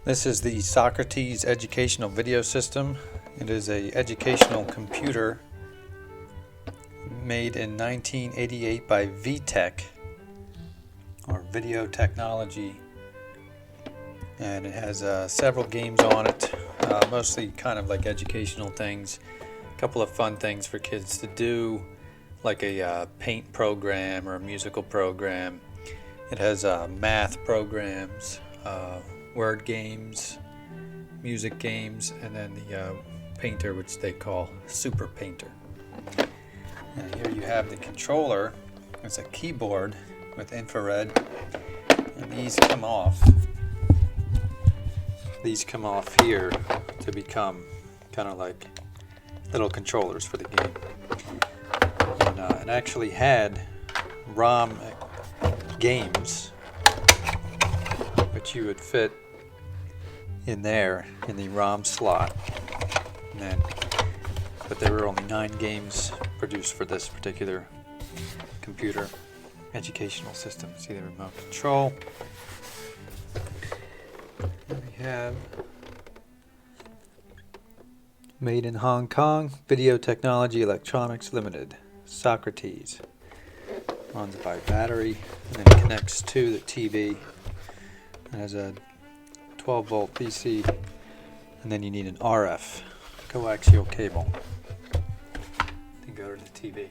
This is the Socrates educational video system. It is an educational computer made in 1988 by VTech, or Video Technology, and it has several games on it, mostly kind of like educational things, a couple of fun things for kids to do, like a paint program or a musical program. It has math programs, word games, music games, and then the painter, which they call Super Painter. And here you have the controller. It's a keyboard with infrared, and these come off. These come off here to become kind of like little controllers for the game. And it actually had ROM games, which you would fit in there in the ROM slot. But there were only 9 games produced for this particular computer educational system. See the remote control. And we have made in Hong Kong, Video Technology Electronics Limited, Socrates. Runs by battery and then connects to the TV. It has a 12-volt PC, and then you need an RF coaxial cable to go to the TV.